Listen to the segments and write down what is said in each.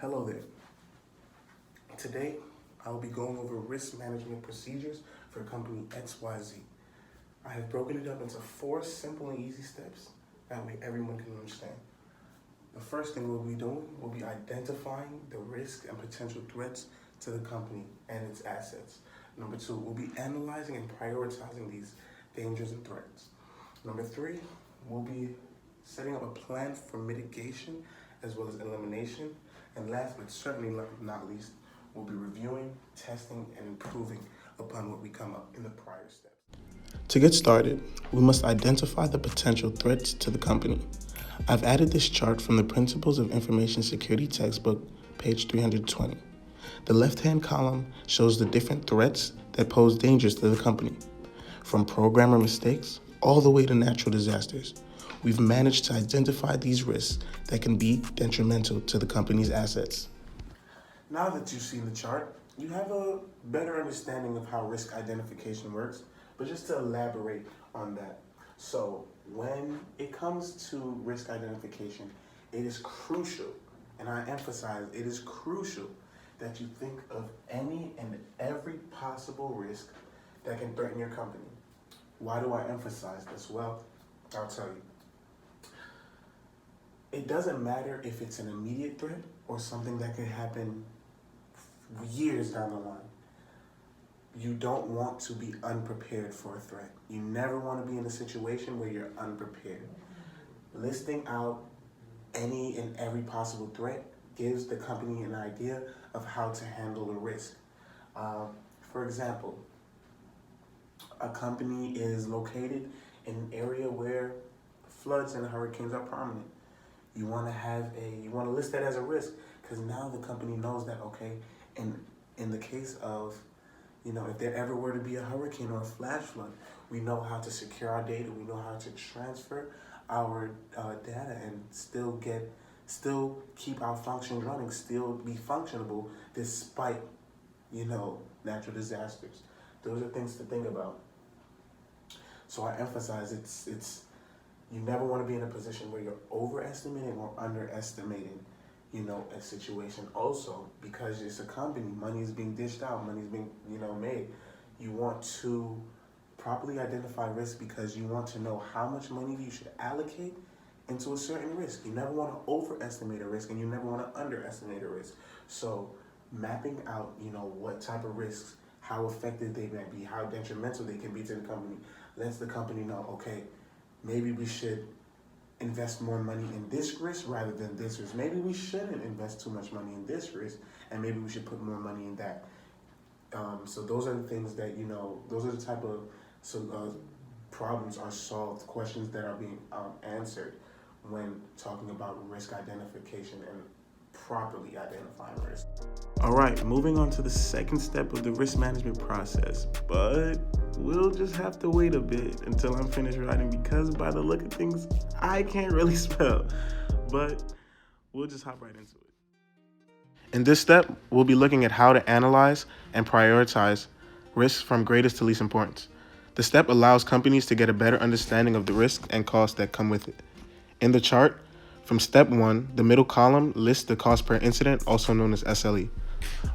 Hello there. Today, I will be going over risk management procedures for company XYZ. I have broken it up into 4 simple and easy steps. That way everyone can understand. The first thing we'll be doing will be identifying the risk and potential threats to the company and its assets. Number 2, we'll be analyzing and prioritizing these dangers and threats. Number 3, we'll be setting up a plan for mitigation as well as elimination. And last but certainly not least, we'll be reviewing, testing, and improving upon what we come up in the prior steps. To get started, we must identify the potential threats to the company. I've added this chart from the Principles of Information Security textbook, page 320. The left-hand column shows the different threats that pose dangers to the company, from programmer mistakes all the way to natural disasters. We've managed to identify these risks that can be detrimental to the company's assets. Now that you've seen the chart, you have a better understanding of how risk identification works, but just to elaborate on that. So when it comes to risk identification, it is crucial, and I emphasize it is crucial, that you think of any and every possible risk that can threaten your company. Why do I emphasize this? Well, I'll tell you. It doesn't matter if it's an immediate threat or something that could happen years down the line. You don't want to be unprepared for a threat. You never want to be in a situation where you're unprepared. Listing out any and every possible threat gives the company an idea of how to handle the risk. For example, a company is located in an area where floods and hurricanes are prominent. You want to list that as a risk, because now the company knows that, okay, in the case of, if there ever were to be a hurricane or a flash flood, we know how to secure our data, we know how to transfer our data and still keep our functions running, still be functionable despite, natural disasters. Those are things to think about. So I emphasize it's you never want to be in a position where you're overestimating or underestimating, a situation. Also, because it's a company, money is being dished out, money is being, made. You want to properly identify risk because you want to know how much money you should allocate into a certain risk. You never want to overestimate a risk and you never want to underestimate a risk. So mapping out, what type of risks, how effective they may be, how detrimental they can be to the company, lets the company know, okay, maybe we should invest more money in this risk rather than this risk. Maybe we shouldn't invest too much money in this risk, and maybe we should put more money in that. So those are the things that, those are the type of problems are solved, questions that are being answered when talking about risk identification and properly identifying risk. All right, moving on to the second step of the risk management process, but we'll just have to wait a bit until I'm finished writing because by the look of things, I can't really spell, but we'll just hop right into it. In this step, we'll be looking at how to analyze and prioritize risks from greatest to least importance. The step allows companies to get a better understanding of the risk and costs that come with it. In the chart, from step 1, the middle column lists the cost per incident, also known as SLE.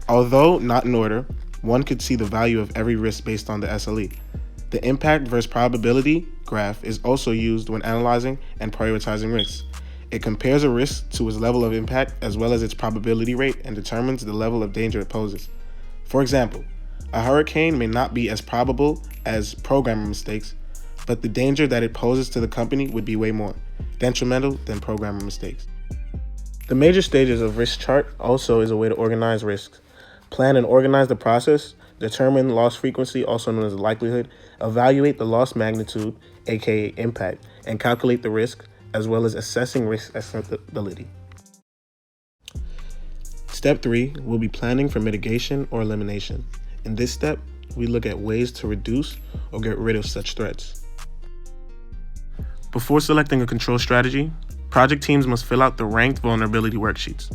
Although not in order, one could see the value of every risk based on the SLE. The impact versus probability graph is also used when analyzing and prioritizing risks. It compares a risk to its level of impact as well as its probability rate and determines the level of danger it poses. For example, a hurricane may not be as probable as programmer mistakes, but the danger that it poses to the company would be way more detrimental than programmer mistakes. The major stages of risk chart also is a way to organize risks. Plan and organize the process, determine loss frequency, also known as likelihood, evaluate the loss magnitude, aka impact, and calculate the risk, as well as assessing risk acceptability. Step 3 will be planning for mitigation or elimination. In this step, we look at ways to reduce or get rid of such threats. Before selecting a control strategy, project teams must fill out the ranked vulnerability worksheets.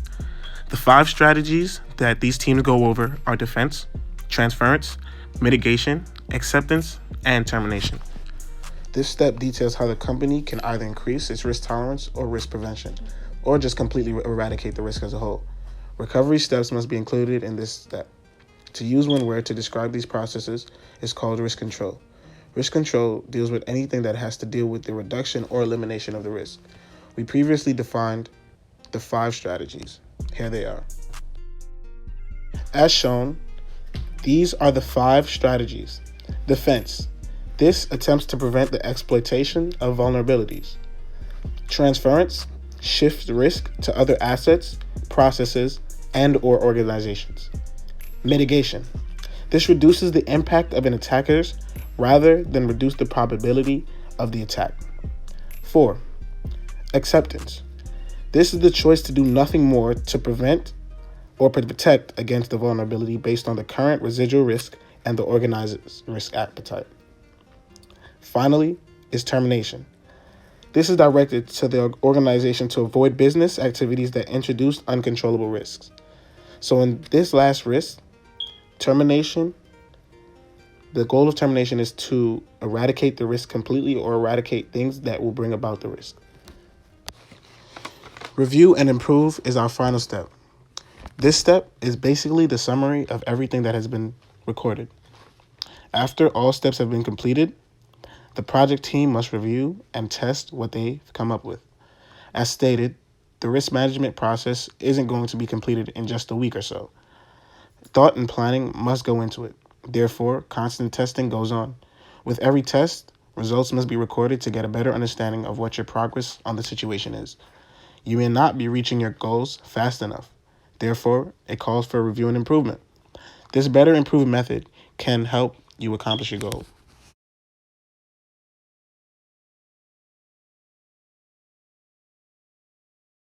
The 5 strategies that these teams go over are defense, transference, mitigation, acceptance, and termination. This step details how the company can either increase its risk tolerance or risk prevention, or just completely eradicate the risk as a whole. Recovery steps must be included in this step. To use one word to describe these processes is called risk control. Risk control deals with anything that has to deal with the reduction or elimination of the risk. We previously defined the 5 strategies. Here they are. As shown, these are the 5 strategies. Defense. This attempts to prevent the exploitation of vulnerabilities. Transference. Shifts risk to other assets, processes, and/or organizations. Mitigation. This reduces the impact of an attackers rather than reduce the probability of the attack. 4. Acceptance. This is the choice to do nothing more to prevent or protect against the vulnerability based on the current residual risk and the organizer's risk appetite. Finally, is termination. This is directed to the organization to avoid business activities that introduce uncontrollable risks. So in this last risk, termination, the goal of termination is to eradicate the risk completely or eradicate things that will bring about the risk. Review and improve is our final step. This step is basically the summary of everything that has been recorded. After all steps have been completed, the project team must review and test what they've come up with. As stated, the risk management process isn't going to be completed in just a week or so. Thought and planning must go into it. Therefore, constant testing goes on. With every test, results must be recorded to get a better understanding of what your progress on the situation is. You may not be reaching your goals fast enough. Therefore, it calls for review and improvement. This better improved method can help you accomplish your goal.